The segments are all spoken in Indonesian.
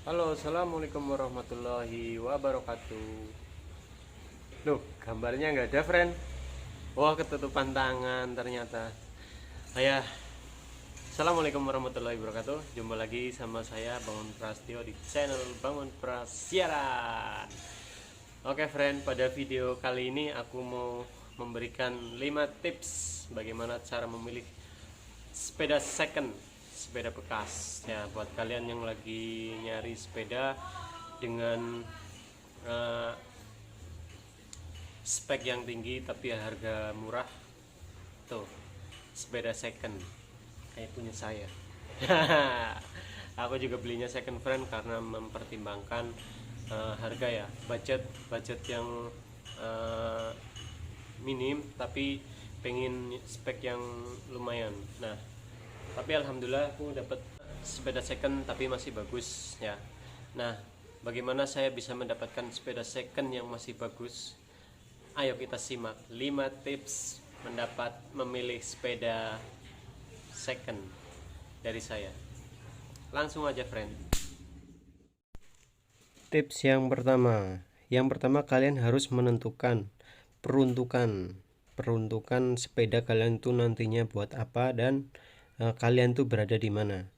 Halo, assalamualaikum warahmatullahi wabarakatuh. Loh, gambarnya nggak ada, friend. Wah, ketutupan tangan ternyata. Ayah, assalamualaikum warahmatullahi wabarakatuh. Jumpa lagi sama saya Bangun Prastio di channel Bangun Prasiaran. Oke, friend, pada video kali ini aku mau memberikan 5 tips bagaimana cara memilih sepeda second, sepeda bekas ya, buat kalian yang lagi nyari sepeda dengan eh, spek yang tinggi tapi harga murah. Tuh, sepeda second kayak punya saya. Aku juga belinya second friend karena mempertimbangkan harga ya, budget budget yang eh, minim tapi pengen spek yang lumayan. Nah, tapi alhamdulillah aku dapat sepeda second tapi masih bagus ya. Nah, bagaimana saya bisa mendapatkan sepeda second yang masih bagus? Ayo kita simak 5 tips memilih sepeda second dari saya. Langsung aja, friend. Tips yang pertama kalian harus menentukan peruntukan sepeda kalian itu nantinya buat apa, dan kalian tuh berada di mana.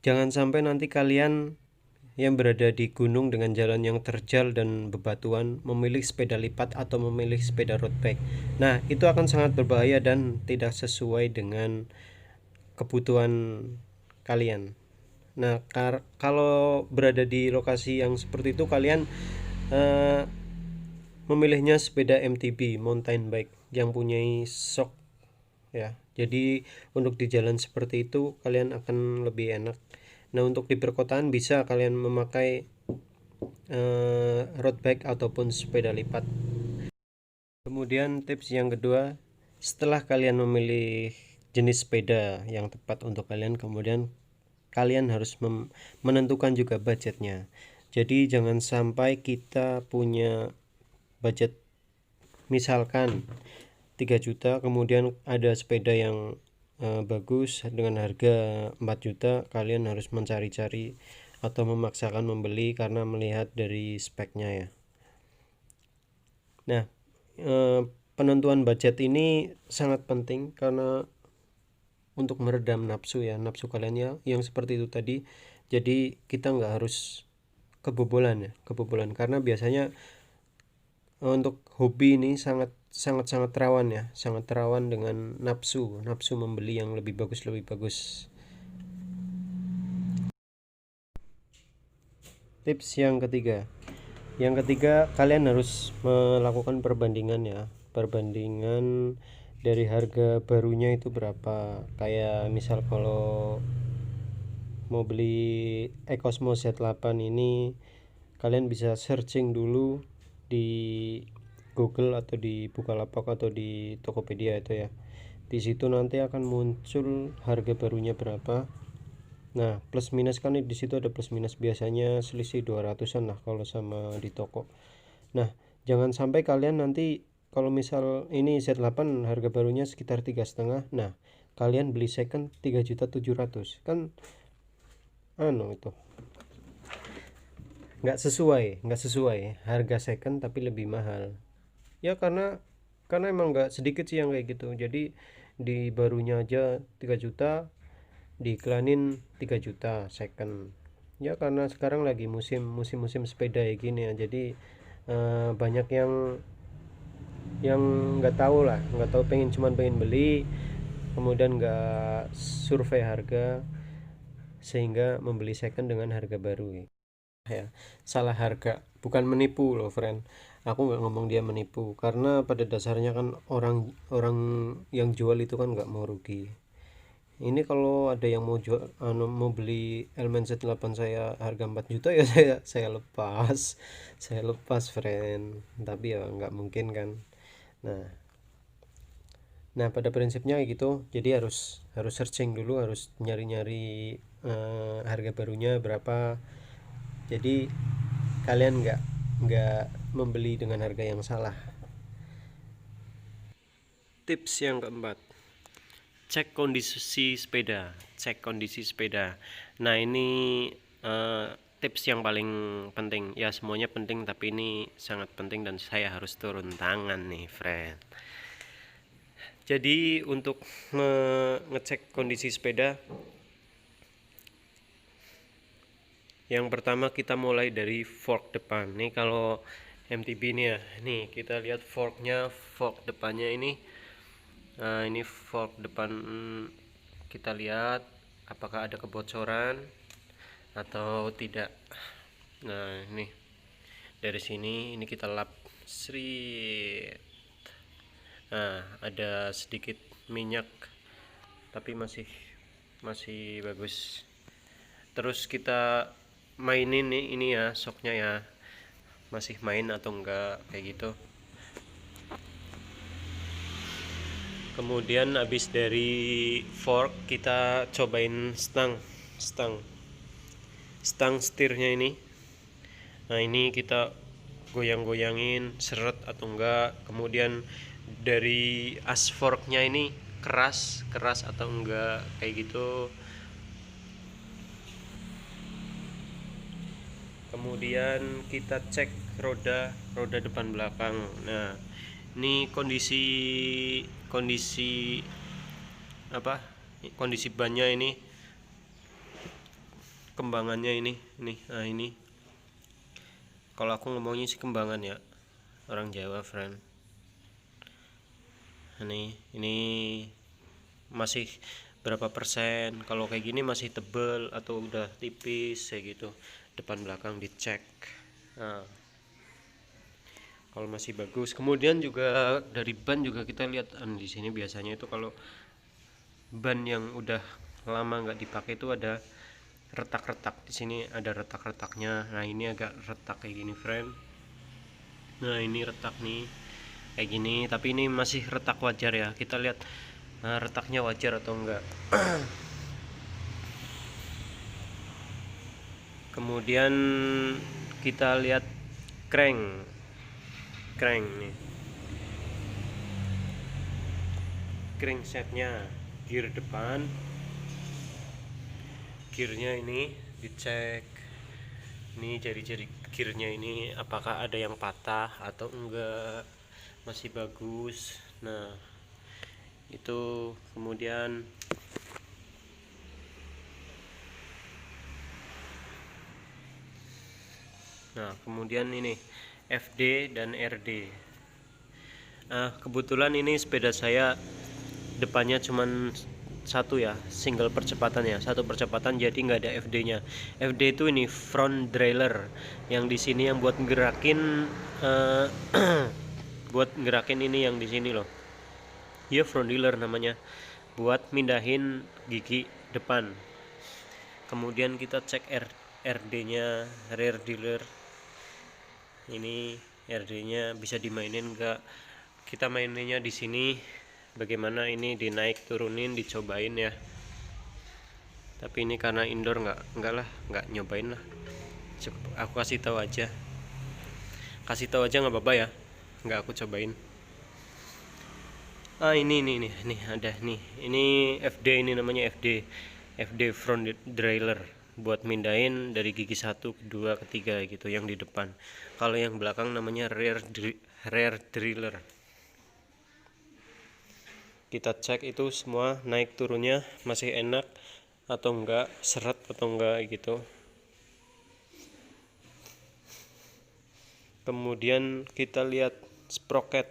Jangan sampai nanti kalian yang berada di gunung dengan jalan yang terjal dan bebatuan memilih sepeda lipat atau memilih sepeda road bike. Nah, itu akan sangat berbahaya dan tidak sesuai dengan kebutuhan kalian. Nah, kalau berada di lokasi yang seperti itu, kalian eh, memilihnya sepeda MTB, mountain bike, yang punya shock ya. Jadi untuk di jalan seperti itu kalian akan lebih enak. Nah, untuk di perkotaan bisa kalian memakai road bike ataupun sepeda lipat. Kemudian tips yang kedua, setelah kalian memilih jenis sepeda yang tepat untuk kalian, kemudian kalian harus menentukan juga budgetnya. Jadi jangan sampai kita punya budget misalkan 3 juta, kemudian ada sepeda yang bagus dengan harga 4 juta, kalian harus mencari-cari atau memaksakan membeli karena melihat dari speknya ya. Nah, penentuan budget ini sangat penting karena untuk meredam nafsu kalian ya, yang seperti itu tadi. Jadi kita nggak harus kebobolan karena biasanya untuk hobi ini sangat sangat sangat rawan ya, sangat rawan dengan nafsu membeli yang lebih bagus. Tips yang ketiga, kalian harus melakukan perbandingan ya, perbandingan dari harga barunya itu berapa. Kayak misal kalau mau beli Ecosmo Z8 ini, kalian bisa searching dulu di Google atau di Bukalapak atau di Tokopedia itu ya. Di situ nanti akan muncul harga barunya berapa. Nah, plus minus kan di situ ada plus minus, biasanya selisih 200-an lah kalau sama di toko. Nah, jangan sampai kalian nanti kalau misal ini Z8 harga barunya sekitar 3,5, nah kalian beli second 3.700.000, kan itu nggak sesuai harga second tapi lebih mahal ya, karena emang nggak sedikit sih yang kayak gitu. Jadi di barunya aja 3 juta diiklanin 3 juta second ya, karena sekarang lagi musim sepeda ya gini ya. Jadi banyak yang nggak tahu, cuman pengen beli, kemudian nggak survei harga sehingga membeli second dengan harga baru ya. Salah harga, bukan menipu loh, friend. Aku nggak ngomong dia menipu, karena pada dasarnya kan orang orang yang jual itu kan nggak mau rugi. Ini kalau ada yang mau jual, mau beli Elmen Z8 saya harga 4 juta ya, saya lepas friend, tapi ya nggak mungkin kan. Nah nah pada prinsipnya gitu. Jadi harus harus searching dulu, harus nyari-nyari harga barunya berapa. Jadi kalian nggak membeli dengan harga yang salah. Tips yang keempat, cek kondisi sepeda. Nah, ini tips yang paling penting. Ya semuanya penting, tapi ini sangat penting dan saya harus turun tangan nih friend. Jadi untuk ngecek kondisi sepeda, yang pertama kita mulai dari fork depan. Nih kalau MTB ini ya, nih kita lihat fork depannya ini. Nah ini fork depan, kita lihat apakah ada kebocoran atau tidak. Nah ini dari sini ini kita lap srit. Nah ada sedikit minyak tapi masih bagus. Terus kita mainin nih ini ya shocknya ya, masih main atau enggak kayak gitu. Kemudian habis dari fork kita cobain stang setirnya ini. Nah ini kita goyang-goyangin seret atau enggak. Kemudian dari as forknya ini keras atau enggak kayak gitu. Kemudian kita cek roda depan belakang. Nah ini kondisi bannya ini, kembangannya ini. Nah ini kalau aku ngomongnya sih kembangan ya, orang Jawa friend. Ini masih berapa persen, kalau kayak gini masih tebel atau udah tipis kayak gitu, depan belakang dicek. Nah kalau masih bagus. Kemudian juga dari ban juga kita lihat di sini biasanya itu kalau ban yang udah lama nggak dipakai itu ada retak-retak. Di sini ada retak-retaknya. Nah ini agak retak kayak gini friend. Nah ini retak nih kayak gini, tapi ini masih retak wajar ya. Kita lihat retaknya wajar atau enggak. Kemudian kita lihat crank nih, cranksetnya, gear depan, gearnya ini dicek. Ini jari-jari gearnya ini apakah ada yang patah atau enggak, masih bagus. Nah itu. Kemudian ini FD dan RD. Nah kebetulan ini sepeda saya depannya cuman satu ya, single percepatan ya, satu percepatan, jadi nggak ada FD-nya. FD itu ini front derailleur, yang di sini yang buat gerakin buat gerakin ini yang di sini loh. Ya front derailleur namanya, buat mindahin gigi depan. Kemudian kita cek RD-nya, rear derailleur. Ini RD-nya bisa dimainin enggak? Kita maininnya di sini. Bagaimana ini dinaik turunin, dicobain ya. Tapi ini karena indoor nggak nyobain lah. Aku kasih tahu aja nggak apa-apa ya, nggak aku cobain. Ini ada nih. Ini FD, ini namanya FD front derailleur, buat mindahin dari gigi 1, 2, 3 gitu yang di depan. Kalau yang belakang namanya rear derailleur. Kita cek itu semua naik turunnya masih enak atau enggak, seret atau enggak gitu. Kemudian kita lihat sprocket.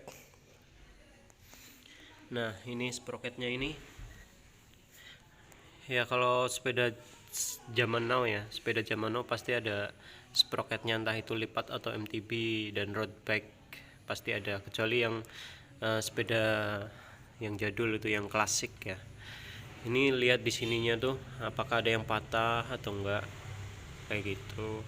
Nah ini sprocketnya ini ya, kalau sepeda zaman now pasti ada sprocketnya, entah itu lipat atau MTB dan road bike pasti ada, kecuali yang sepeda yang jadul itu, yang klasik ya. Ini lihat di sininya tuh apakah ada yang patah atau enggak kayak gitu.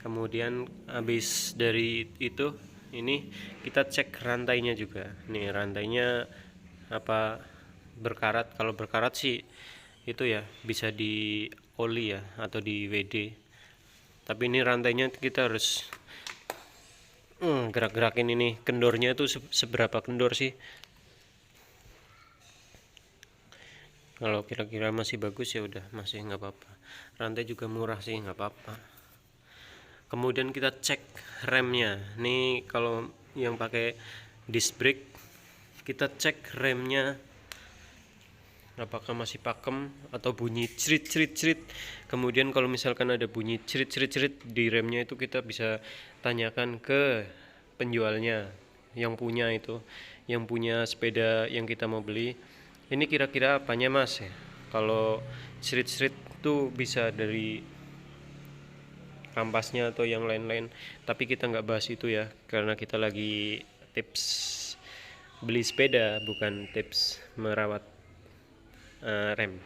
Kemudian habis dari itu, ini kita cek rantainya juga. Nih rantainya apa berkarat. Kalau berkarat sih itu ya bisa di oli ya atau di WD. Tapi ini rantainya kita harus gerak-gerakin. Ini kendornya itu seberapa kendor sih. Kalau kira-kira masih bagus ya udah, masih nggak apa-apa. Rantai juga murah sih, nggak apa-apa. Kemudian kita cek remnya. Nih kalau yang pakai disc brake, kita cek remnya apakah masih pakem atau bunyi cerit cerit cerit. Kemudian kalau misalkan ada bunyi cerit cerit cerit di remnya, itu kita bisa tanyakan ke penjualnya, yang punya itu, yang punya sepeda yang kita mau beli. Ini kira-kira apanya mas ya? Kalau cerit cerit itu bisa dari kampasnya atau yang lain-lain, tapi kita nggak bahas itu ya, karena kita lagi tips beli sepeda, bukan tips merawat rem.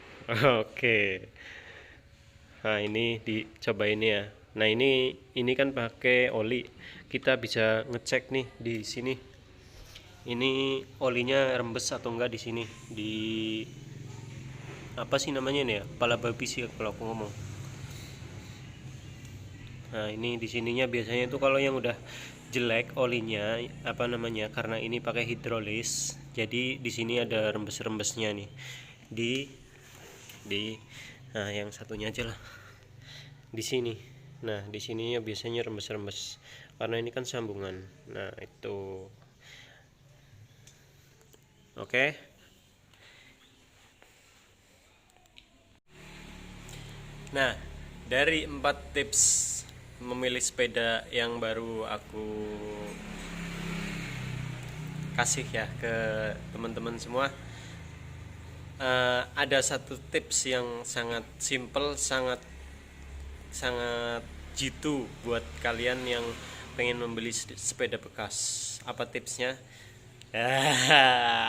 Oke. Nah ini dicoba ini ya. Nah ini kan pakai oli, kita bisa ngecek nih di sini, ini olinya rembes atau enggak di sini, di apa sih namanya nih ya, kepala babi sih kalau aku ngomong. Nah ini di sininya biasanya itu kalau yang udah jelek olinya, apa namanya, karena ini pakai hidrolis, jadi di sini ada rembes-rembesnya nih di nah yang satunya aja lah di sini. Nah di sininya biasanya rembes-rembes karena ini kan sambungan. Nah itu oke. Nah dari 4 tips memilih sepeda yang baru aku kasih ya ke teman-teman semua, ada satu tips yang sangat simple, sangat sangat jitu buat kalian yang pengen membeli sepeda bekas. Apa tipsnya?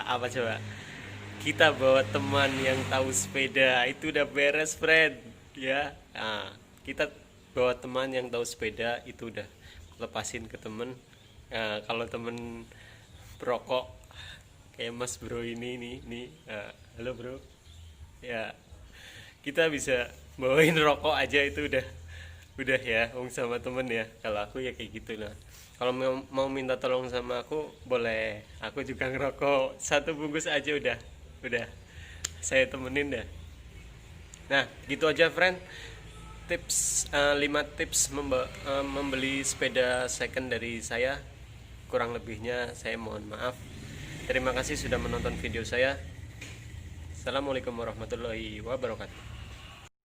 Apa coba? Kita bawa teman yang tahu sepeda, itu udah beres friend ya. Nah, kita bawa teman yang tahu sepeda itu udah, lepasin ke temen. Nah, kalau temen perokok kayak mas bro ini nih, halo bro ya, kita bisa bawain rokok aja, itu udah ya, sama temen ya. Kalau aku ya kayak gitu. Nah kalau mau minta tolong sama aku boleh, aku juga ngerokok, 1 bungkus aja udah saya temenin dah. Nah gitu aja friend, tips 5 tips membeli sepeda second dari saya. Kurang lebihnya saya mohon maaf. Terima kasih sudah menonton video saya. Assalamualaikum warahmatullahi wabarakatuh.